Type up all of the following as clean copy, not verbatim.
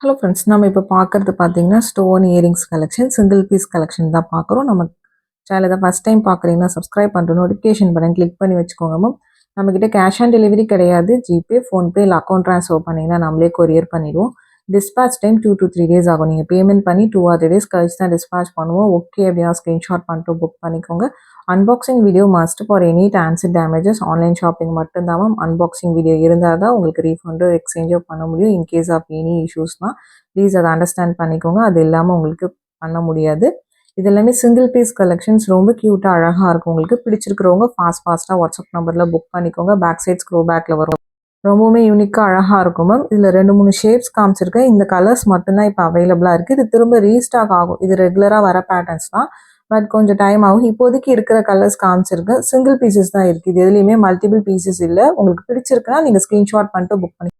Hello friends, நம்ம இப்போ பார்க்குறது பார்த்தீங்கன்னா stone earrings collection, single piece collection தான் பார்க்குறோம். நம்ம சேனலை தான் ஃபஸ்ட் டைம் பார்க்குறீங்கன்னா சப்ஸ்கிரைப் பண்ணிட்டு நோட்டிஃபிகேஷன் பட்டன் கிளிக் பண்ணி வச்சுக்கோங்க மேம். நம்மக்கிட்ட கேஷ் ஆன் டெலிவரி கிடையாது. ஜிபே, ஃபோன்பே இல்லை அக்கௌண்ட் ட்ரான்ஸ்ஃபர் பண்ணிங்கன்னா நம்மளே கொரியர் பண்ணிவிடுவோம். டிஸ்பேச் டைம் 2 to 3 days ஆகும். நீங்கள் பேமெண்ட் பண்ணி 2 or 3 days கழிச்சு தான் டிஸ்பேச் பண்ணுவோம். ஓகே அப்படின்னா ஸ்க்ரீன்ஷாட் பண்ணிட்டு புக் பண்ணிக்கோங்க. Unboxing video must for any transit damages. Online shopping மட்டும்தான் மேம் அன்பாக்சிங் வீடியோ இருந்தால் தான் உங்களுக்கு ரீஃபண்டோ எக்ஸ்சேஞ்சோ பண்ண முடியும். இன்கேஸ் ஆஃப் எனி இஷ்யூஸ்னால் ப்ளீஸ் அதை அண்டர்ஸ்டாண்ட் பண்ணிக்கோங்க. அது இல்லாமல் உங்களுக்கு பண்ண முடியாது. இது எல்லாமே சிங்கிள் பீஸ் கலெக்ஷன்ஸ், ரொம்ப க்யூட்டாக அழகாக இருக்கும். உங்களுக்கு பிடிச்சிருக்கிறவங்க ஃபாஸ்ட்டாக வாட்ஸ்அப் நம்பரில் புக் பண்ணிக்கோங்க. பேக் சைட் ஸ்க்ரோ பேக்கில் வரும். ரொம்பவுமே யூனிக்காக அழகாக இருக்கும் மேம். இதில் 2-3 ஷேப்ஸ் காமிச்சிருக்கேன். இந்த கலர்ஸ் மட்டும்தான் இப்போ அவைலபிளாக இருக்குது. இது திரும்ப ரீஸ்டாக் ஆகும். இது ரெகுலராக வர பேட்டர்ன்ஸ் தான், பட் கொஞ்சம் டைம் ஆகும். இப்போதைக்கு இருக்கிற கலர்ஸ் காமிச்சிருக்கேன். சிங்கிள் பீசஸ் தான் இருக்குது. இது எதுலேயுமே மல்டிபிள் பீசஸ் இல்லை. உங்களுக்கு பிடிச்சிருக்குன்னா நீங்கள் ஸ்க்ரீன்ஷாட் பண்ணிட்டு புக் பண்ணி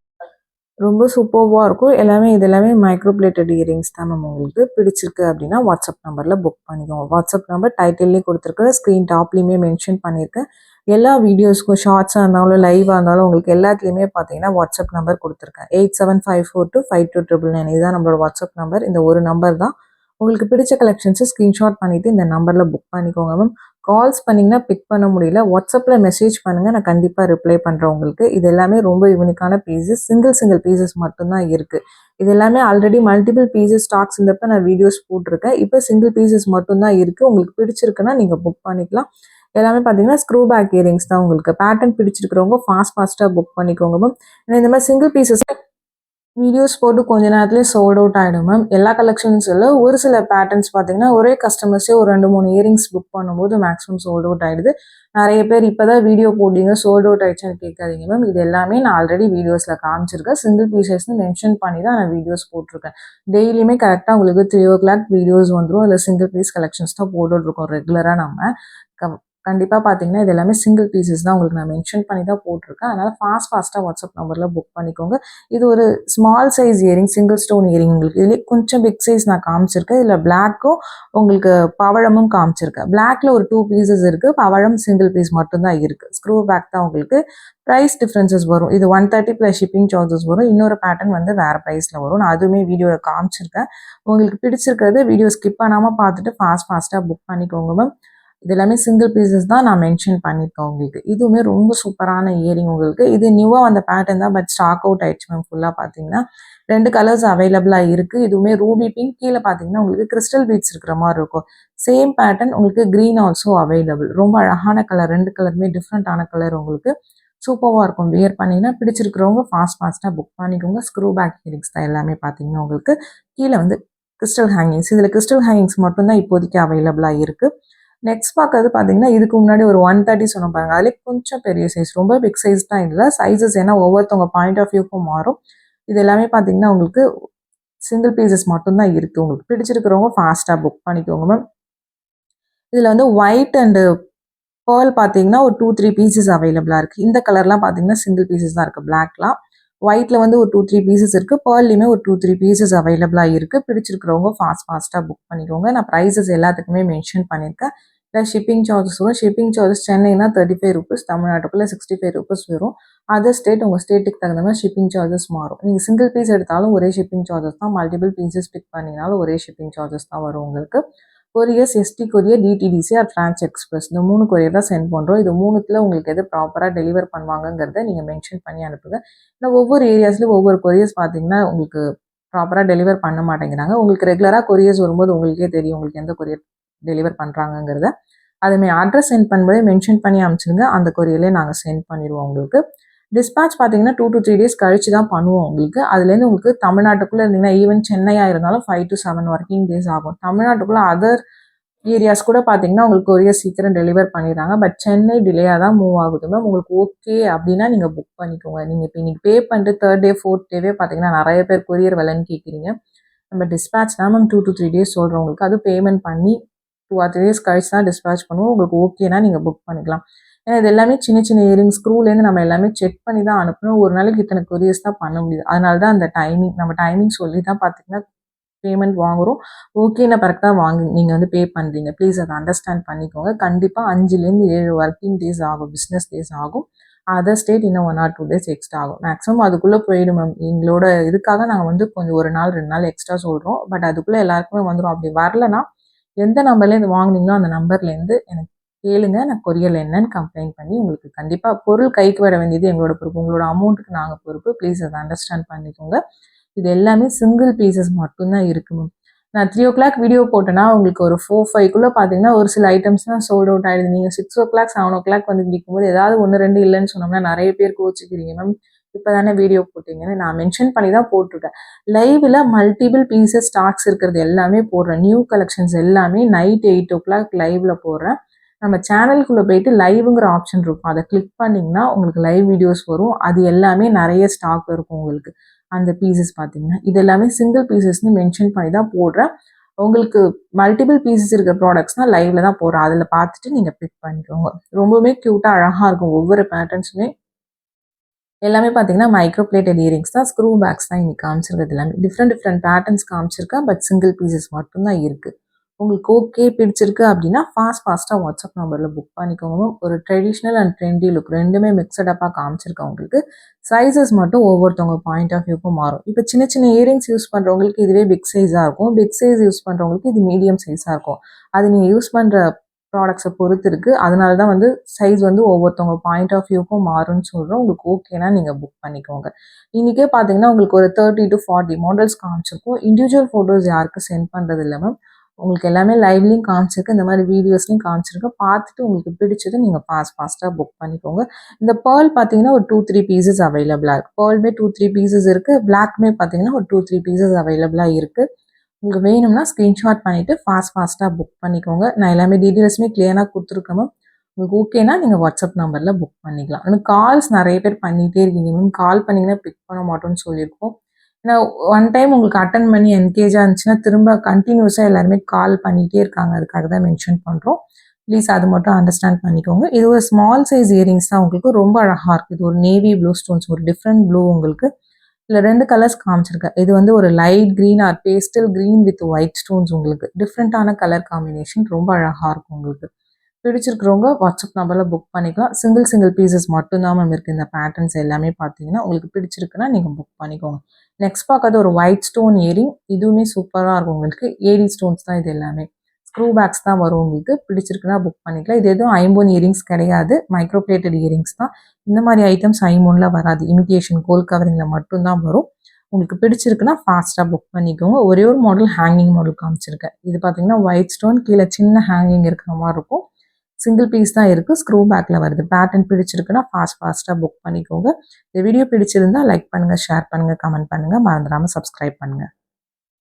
ரொம்ப சூப்பர்வாக இருக்கும். இது எல்லாமே மைக்ரோ பிளேட்டட் இயரிங்ஸ் தான் மேம். உங்களுக்கு பிடிச்சிருக்கு அப்படின்னா வாட்ஸ்அப் நம்பரில் புக் பண்ணிக்கோங்க. வாட்ஸ்அப் நம்பர் டைட்டில்லேயே கொடுத்துருக்கேன், ஸ்க்ரீன் டாப்லேயுமே மென்ஷன் பண்ணியிருக்கேன். எல்லா வீடியோஸ்க்கும் ஷார்ட்ஸாக இருந்தாலும் லைவாக இருந்தாலும் உங்களுக்கு எல்லாத்துலேயுமே பார்த்தீங்கன்னா வாட்ஸ்அப் நம்பர் கொடுத்துருக்கேன். 8754252999. இதுதான் நம்மளோட வாட்ஸ்அப் நம்பர். இந்த ஒரு நம்பர் தான். உங்களுக்கு பிடிச்ச கலெக்ஷன்ஸை ஸ்க்ரீன்ஷாட் பண்ணிவிட்டு இந்த நம்பரில் புக் பண்ணிக்கோங்க மேம். கால்ஸ் பண்ணிங்கன்னா பிக் பண்ண முடியல, வாட்ஸ்அப்பில் மெசேஜ் பண்ணுங்கள், நான் கண்டிப்பாக ரிப்ளை பண்ணுறேன் உங்களுக்கு. இது எல்லாமே ரொம்ப யூனிக்கான பீசஸ், சிங்கிள் பீசஸ் மட்டும்தான் இருக்குது. இது எல்லாமே ஆல்ரெடி மல்டிபிள் பீசஸ் ஸ்டாக்ஸ் இருந்தப்போ நான் வீடியோஸ் போட்டிருக்கேன். இப்போ சிங்கிள் பீசஸ் மட்டும்தான் இருக்குது. உங்களுக்கு பிடிச்சிருக்குன்னா நீங்கள் புக் பண்ணிக்கலாம். எல்லாமே பார்த்தீங்கன்னா ஸ்க்ரூ பேக் இயரிங்ஸ் தான். உங்களுக்கு பேட்டர்ன் பிடிச்சிருக்கிறவங்க ஃபாஸ்ட்டாக புக் பண்ணிக்கோங்க மேம். ஏன்னா இந்த மாதிரி சிங்கிள் பீசஸ் வீடியோஸ் போட்டு கொஞ்ச நேரத்துலேயே சோல்ட் அவுட் ஆகிடும் மேம். எல்லா கலெக்ஷன்ஸ் இல்லை, ஒரு சில பேட்டர்ன்ஸ் பார்த்தீங்கன்னா ஒரே கஸ்டமர்ஸே ஒரு 2-3 இயரிங்ஸ் புக் பண்ணும்போது மேக்ஸிமம் சோல்ட் அவுட் ஆகிடுது. நிறைய பேர் இப்போ தான் வீடியோ போட்டிங்க சோல்ட் அவுட் ஆகிடுச்சுன்னு கேட்காதீங்க மேம். இது எல்லாமே நான் ஆல்ரெடி வீடியோஸில் காமிச்சிருக்கேன். சிங்கிள் பீசஸ்ன்னு மென்ஷன் பண்ணி தான் நான் வீடியோஸ் போட்டிருக்கேன். டெய்லியுமே கரெக்டாக உங்களுக்கு 3 o'clock வீடியோஸ் வந்துடும். அதில் சிங்கிள் பீஸ் கலெக்ஷன்ஸ் தான் போட்டுட்ருக்கோம் ரெகுலராக நம்ம. கண்டிப்பாக பார்த்தீங்கன்னா இது எல்லாமே சிங்கிள் பீசஸ் தான். உங்களுக்கு நான் மென்ஷன் பண்ணி தான் போட்டிருக்கேன். அதனால் ஃபாஸ்ட்டாக வாட்ஸ்அப் நம்பரில் புக் பண்ணிக்கோங்க. இது ஒரு small size earring, single stone earring. உங்களுக்கு இதுலேயே கொஞ்சம் பிக் சைஸ் நான் காமிச்சிருக்கேன். இதில் பிளாக்கும் உங்களுக்கு பவழமும் காமிச்சிருக்கேன். பிளாக்ல ஒரு 2 பீசஸ் இருக்குது, பவழம் சிங்கிள் பீஸ் மட்டும்தான் இருக்குது. ஸ்க்ரூ பேக் தான். உங்களுக்கு ப்ரைஸ் டிஃப்ரென்சஸ் வரும். இது 130 ப்ளஸ் ஷிப்பிங் சார்ஜஸ் வரும். இன்னொரு பேட்டர்ன் வந்து வேறு ப்ரைஸில் வரும். நான் அதுவுமே வீடியோவில் காமிச்சிருக்கேன். உங்களுக்கு பிடிச்சிருக்கிறது வீடியோ ஸ்கிப் பண்ணாமல் பார்த்துட்டு ஃபாஸ்ட்டாக புக் பண்ணிக்கோங்க மேம். இது எல்லாமே சிங்கிள் பீசஸ் தான் நான் மென்ஷன் பண்ணியிருக்கேன் உங்களுக்கு. இதுவுமே ரொம்ப சூப்பரான இயரிங் உங்களுக்கு. இது நியூவாக வந்த பேட்டர்ன் தான், பட் ஸ்டாக் அவுட் ஆயிடுச்சு மேம். ஃபுல்லாக பார்த்தீங்கன்னா 2 கலர்ஸ் அவைலபிளாக இருக்குது. இதுவுமே ரூபி பிங்க், கீழே பார்த்தீங்கன்னா உங்களுக்கு கிறிஸ்டல் பீட்ஸ் இருக்கிற மாதிரி இருக்கும். சேம் பேட்டர்ன் உங்களுக்கு க்ரீன் ஆல்சோ அவைலபிள். ரொம்ப அழகான கலர், 2 கலருமே டிஃப்ரெண்ட்டான கலர். உங்களுக்கு சூப்பராக இருக்கும். வியர் பண்ணிங்கன்னா பிடிச்சிருக்கிறவங்க ஃபாஸ்ட்டாக புக் பண்ணிக்கோங்க. ஸ்க்ரூ பேக் இயரிங்ஸ் தான் எல்லாமே பார்த்தீங்கன்னா உங்களுக்கு. கீழே வந்து கிறிஸ்டல் ஹேங்கிங்ஸ். இதில் கிறிஸ்டல் ஹேங்கிங்ஸ் மட்டும்தான் இப்போதைக்கு அவைலபிளாக இருக்குது. நெக்ஸ்ட் பார்க்கறது பார்த்தீங்கன்னா இதுக்கு முன்னாடி ஒரு 130 சொன்ன பாருங்க. அதிலே கொஞ்சம் பெரிய சைஸ், ரொம்ப பிக் சைஸ் தான் இல்லை சைஸஸ். ஏன்னா ஒவ்வொருத்தவங்க பாயிண்ட் ஆஃப் வியூக்கும் மாறும். இது எல்லாமே பார்த்தீங்கன்னா உங்களுக்கு சிங்கிள் பீசஸ் மட்டும்தான் இருக்குது. உங்களுக்கு பிடிச்சிருக்கிறவங்க ஃபாஸ்ட்டாக புக் பண்ணிக்கோங்க மேம். இதில் வந்து ஒயிட் அண்டு பேர்ல் பார்த்தீங்கன்னா ஒரு 2-3 பீசஸ் அவைலபிளாக இருக்குது. இந்த கலர்லாம் பார்த்தீங்கன்னா சிங்கிள் பீசஸ் தான் இருக்குது. பிளாக்லாம் ஒயிட்டில் வந்து ஒரு 2-3 பீசஸ் இருக்குது. பேர்லையுமே ஒரு 2-3 பீசஸ் அவைலபிளாக இருக்குது. பிடிச்சிருக்கிறவங்க ஃபாஸ்ட்டாக புக் பண்ணிக்கோங்க. நான் ப்ரைஸஸ் எல்லாத்துக்குமே மென்ஷன் பண்ணியிருக்கேன். ப்ளஸ் ஷிப்பிங் சார்ஜஸ் வரும். ஷிப்பிங் சார்ஜஸ் சென்னைனா 35 rupees, தமிழ்நாட்டுக்குள்ளே 65 rupees வரும். அதர் ஸ்டேட் உங்கள் ஸ்டேட்டுக்கு தகுந்த மாதிரி ஷிப்பிங் சார்ஜஸ் மாறும். நீங்கள் சிங்கிள் பீஸ் எடுத்தாலும் ஒரே ஷிப்பிங் சார்ஜஸ் தான். மல்டிபிள் பீசஸ் பிக் பண்ணினாலும் ஒரே ஷிப்பிங் சார்ஜஸ் தான் வரும் உங்களுக்கு. Couriers ST courier, DTDC or Franch Express, இந்த 3 கொரியர் தான் சென்ட் பண்ணுறோம். இது 3த்தில் உங்களுக்கு எது ப்ராப்பராக டெலிவர் பண்ணுவாங்கங்கிறத நீங்கள் மென்ஷன் பண்ணி அனுப்புங்க. ஏன்னா ஒவ்வொரு ஏரியாஸ்லேயும் ஒவ்வொரு கொரியர்ஸ் பார்த்தீங்கன்னா உங்களுக்கு ப்ராப்பராக டெலிவர் பண்ண மாட்டேங்கிறாங்க. உங்களுக்கு ரெகுலராக கொரியர்ஸ் வரும்போது உங்களுக்கே தெரியும் உங்களுக்கு எந்த கொரியர் டெலிவர் பண்ணுறாங்கங்கிறத. அதுமாதிரி அட்ரஸ் சென்ட் பண்ணும்போதே மென்ஷன் பண்ணி அனுப்பிச்சிடுங்க. அந்த கொரியர்லேயே நாங்கள் சென்ட் பண்ணிடுவோம் உங்களுக்கு. டிஸ்பேச் பார்த்தீங்கன்னா 2 to 3 days கழிச்சு தான் பண்ணுவோம் உங்களுக்கு. அதுலேருந்து உங்களுக்கு தமிழ்நாட்டுக்குள்ளே இருந்தீங்கன்னா ஈவன் சென்னையாக இருந்தாலும் 5 to 7 working days ஆகும். தமிழ்நாட்டுக்குள்ளே அதர் ஏரியாஸ் கூட பார்த்தீங்கன்னா உங்களுக்கு கொரியர் சீக்கிரம் டெலிவர் பண்ணிடுறாங்க. பட் சென்னை டிலேயாக தான் மூவ் ஆகுது மேம். உங்களுக்கு ஓகே அப்படின்னா நீங்கள் புக் பண்ணிக்கோங்க. நீங்கள் இப்போ இன்றைக்கி பே பண்ணிட்டு 3rd day 4th day பார்த்தீங்கன்னா நிறைய பேர் கொரியர் விலைன்னு கேட்குறீங்க. நம்ம டிஸ்பேச் தான் மேம் 2 to 3 days சொல்கிறோம் உங்களுக்கு. அது பேமெண்ட் பண்ணி 2 or 3 days கழிச்சு தான் டிஸ்பேச் பண்ணுவோம். உங்களுக்கு ஓகேனா நீங்கள் புக் பண்ணிக்கலாம். ஏன்னா இது எல்லாமே சின்ன இயரிங் ஸ்க்ரூலேருந்து நம்ம எல்லாமே செக் பண்ணி தான் அனுப்பணும். ஒரு நாளைக்கு இத்தனை கொரியர்ஸ் தான் பண்ண முடியுது. அதனால தான் அந்த நம்ம டைமிங் சொல்லி தான் பார்த்தீங்கன்னா பேமெண்ட் வாங்குகிறோம். ஓகேன பிறகு தான் நீங்கள் வந்து பே பண்ணுறீங்க. ப்ளீஸ் அதை அண்டர்ஸ்டாண்ட் பண்ணிக்கோங்க. கண்டிப்பாக 5 to 7 working days ஆகும், பிஸ்னஸ் டேஸ் ஆகும். அதர் ஸ்டேட் இன்னும் 1 or 2 days எக்ஸ்ட்ரா ஆகும். மேக்ஸிமம் அதுக்குள்ளே போயிடும் மேம். எங்களோட இதுக்காக நாங்கள் வந்து கொஞ்சம் 1 நாள் 2 நாள் எக்ஸ்ட்ரா சொல்கிறோம். பட் அதுக்குள்ளே எல்லாருக்குமே வந்துடும். அப்படி வரலனா எந்த நம்பர்லேருந்து வாங்குனீங்களோ அந்த நம்பர்லேருந்து எனக்கு கேளுங்க. நான் கொரியரில் என்னன்னு கம்ப்ளைண்ட் பண்ணி உங்களுக்கு கண்டிப்பாக பொருள் கைக்கு வர வேண்டியது எங்களோட பொறுப்பு. உங்களோட அமௌண்ட்டுக்கு நாங்கள் பொறுப்பு. ப்ளீஸ் அதை அண்டர்ஸ்டாண்ட் பண்ணிக்கோங்க. இது எல்லாமே சிங்கிள் பீசஸ் மட்டும்தான் இருக்கு மேம். நான் 3 o'clock வீடியோ போட்டேன்னா உங்களுக்கு ஒரு 4-5க்குள்ளே பார்த்தீங்கன்னா ஒரு சில ஐட்டம்ஸ்லாம் சோல்ட் அவுட் ஆகிடுது. நீங்கள் 6 o'clock 7 o'clock வந்து விற்கும்போது ஏதாவது 1-2 இல்லைன்னு சொன்னோம்னா நிறைய பேர் கோச்சிக்கிறீங்க மேம். இப்போ தானே வீடியோ போட்டிங்கன்னு நான் மென்ஷன் பண்ணி தான் போட்டிருக்கேன். லைவில் மல்டிபிள் பீசஸ் ஸ்டாக்ஸ் இருக்கிறது எல்லாமே போடுறேன். நியூ கலெக்ஷன்ஸ் எல்லாமே நைட் 8 o'clock லைவில் போடுறேன். நம்ம சேனலுக்குள்ளே போயிட்டு லைவுங்கிற ஆப்ஷன் இருக்கும். அதை கிளிக் பண்ணிங்கன்னா உங்களுக்கு லைவ் வீடியோஸ் வரும். அது எல்லாமே நிறைய ஸ்டாக் இருக்கும் உங்களுக்கு. அந்த பீசஸ் பார்த்தீங்கன்னா இது எல்லாமே சிங்கிள் பீசஸ்ன்னு மென்ஷன் பண்ணி தான் போடுறேன். உங்களுக்கு மல்டிபிள் பீசஸ் இருக்கிற ப்ராடக்ட்ஸ்னால் லைவில் தான் போடுறேன். அதில் பார்த்துட்டு நீங்கள் பிக் பண்ணிக்கோங்க. ரொம்பவுமே க்யூட்டாக அழகாக இருக்கும் ஒவ்வொரு பேட்டர்ன்ஸுமே. எல்லாமே பார்த்தீங்கன்னா மைக்ரோ பிளேட்டட் இயரிங்ஸ் தான். ஸ்க்ரூ பேக்ஸ் தான் இன்னைக்கு காமிச்சிருக்கிறது எல்லாமே. டிஃப்ரெண்ட் பேட்டர்ன்ஸ் காமிச்சிருக்கேன். பட் சிங்கிள் பீசஸ் மட்டும்தான் இருக்குது. உங்களுக்கு ஓகே பிடிச்சிருக்கு அப்படின்னா ஃபாஸ்ட்டாக வாட்ஸ்அப் நம்பரில் புக் பண்ணிக்கோங்க. ஒரு ட்ரெடிஷ்னல் அண்ட் ட்ரெண்டி லுக் ரெண்டுமே மிக்சடப்பாக காமிச்சிருக்கேன் உங்களுக்கு. சைஸஸ் மட்டும் ஒவ்வொருத்தவங்க பாயிண்ட் ஆஃப் வியூக்கும் மாறும். இப்போ சின்ன இயரிங்ஸ் யூஸ் பண்ணுறவங்களுக்கு இதுவே பிக் சைஸாக இருக்கும். பிக் சைஸ் யூஸ் பண்ணுறவங்களுக்கு இது மீடியம் சைஸாக இருக்கும். அது நீங்கள் யூஸ் பண்ணுற ப்ராடக்ட்ஸை பொறுத்து இருக்குது. அதனால தான் வந்து சைஸ் வந்து ஒவ்வொருத்தவங்க பாயிண்ட் ஆஃப் வியூக்கும் மாறும்னு சொல்கிறோம். உங்களுக்கு ஓகேனா நீங்கள் புக் பண்ணிக்கோங்க. இன்றைக்கே பார்த்தீங்கன்னா உங்களுக்கு ஒரு 30 to 40 மாடல்ஸ் காமிச்சிருக்கும். இண்டிவிஜுவல் ஃபோட்டோஸ் யாருக்கும் சென்ட் பண்ணுறது இல்லை மேம். உங்களுக்கு எல்லாமே லைவ்லையும் காமிச்சிருக்கு, இந்த மாதிரி வீடியோஸ்லையும் காமிச்சிருக்கு. பார்த்துட்டு உங்களுக்கு பிடிச்சது நீங்கள் ஃபாஸ்ட்டாக புக் பண்ணிக்கோங்க. இந்த பேர்ல் பார்த்தீங்கன்னா ஒரு 2-3 பீசஸ் அவைலபிளாக இருக்குது. பேர்லுமே 2-3 பீசஸ் இருக்குது. பிளாக்மே பார்த்தீங்கன்னா ஒரு 2-3 பீசஸ் அவைலபிளாக இருக்குது. உங்களுக்கு வேணும்னா ஸ்க்ரீன்ஷாட் பண்ணிவிட்டு ஃபாஸ்ட்டாக புக் பண்ணிக்கோங்க. நான் எல்லாமே டீட்டெயில்ஸுமே கிளியராக கொடுத்துருக்கேன் மேம். உங்களுக்கு ஓகேனா நீங்கள் வாட்ஸ்அப் நம்பரில் புக் பண்ணிக்கலாம். ஆனால் கால்ஸ் நிறைய பேர் பண்ணிகிட்டே இருக்கீங்க மேம். கால் பண்ணிங்கன்னா பிக் பண்ண மாட்டோம்னு சொல்லியிருக்கோம். ஏன்னா ஒன் டைம் உங்களுக்கு அட்டன் பண்ணி என்கேஜாக இருந்துச்சுன்னா திரும்ப கண்டினியூஸாக எல்லாருமே கால் பண்ணிகிட்டே இருக்காங்க. அதுக்காக தான் மென்ஷன் பண்ணுறோம். ப்ளீஸ் அது மட்டும் அண்டர்ஸ்டாண்ட் பண்ணிக்கோங்க. இது ஒரு ஸ்மால் சைஸ் இயரிங்ஸ் தான். உங்களுக்கு ரொம்ப அழகாக இருக்குது. இது ஒரு நேவி ப்ளூ ஸ்டோன்ஸ், ஒரு டிஃப்ரெண்ட் ப்ளூ உங்களுக்கு. இதில் 2 கலர்ஸ் காமிச்சிருக்கேன். இது வந்து ஒரு light green R pastel green with white stones உங்களுக்கு. டிஃப்ரெண்ட்டான கலர் காம்பினேஷன் ரொம்ப அழகாக இருக்கும் உங்களுக்கு. பிடிச்சிருக்கிறவங்க வாட்ஸ்அப் நம்பரில் புக் பண்ணிக்கலாம். சிங்கிள் பீசஸ் மட்டும்தான் மேம் இருக்குது. இந்த பேட்டர்ன்ஸ் எல்லாமே பார்த்தீங்கன்னா உங்களுக்கு பிடிச்சிருக்குன்னா நீங்கள் புக் பண்ணிக்கோங்க. நெக்ஸ்ட் பார்க்கறது ஒரு ஒயிட் ஸ்டோன் இயரிங். இதுவுமே சூப்பராக இருக்கும் உங்களுக்கு. ஏடி ஸ்டோன்ஸ் தான் இது எல்லாமே. ஸ்க்ரூ பேக்ஸ் தான் வரும் உங்களுக்கு. பிடிச்சிருக்குன்னா புக் பண்ணிக்கலாம். இது எதுவும் ஐம்போன் இயரிங்ஸ் கிடையாது. மைக்ரோ பிளேட்டட் இயரிங்ஸ் தான். இந்த மாதிரி ஐட்டம்ஸ் ஐம்போனில் வராது. இமிட்டேஷன் கோல்ட் கவரிங்கில் மட்டும்தான் வரும். உங்களுக்கு பிடிச்சிருக்குன்னா ஃபாஸ்ட்டாக புக் பண்ணிக்கோங்க. ஒரே ஒரு மாடல் ஹேங்கிங் மாடல் காமிச்சிருக்கேன். இது பார்த்தீங்கன்னா ஒயிட் ஸ்டோன், கீழே சின்ன ஹேங்கிங் இருக்கிற மாதிரி இருக்கும். சிங்கிள் பீஸ் தான் இருக்குது. ஸ்க்ரூ பேக்கில் வருது. பேட்டர்ன் பிடிச்சிருக்குன்னா ஃபாஸ்ட்டாக புக் பண்ணிக்கோங்க. இந்த வீடியோ பிடிச்சிருந்தா லைக் பண்ணுங்கள், ஷேர் பண்ணுங்கள், கமெண்ட் பண்ணுங்கள். மறந்துடாமல் சப்ஸ்கிரைப் பண்ணுங்கள்.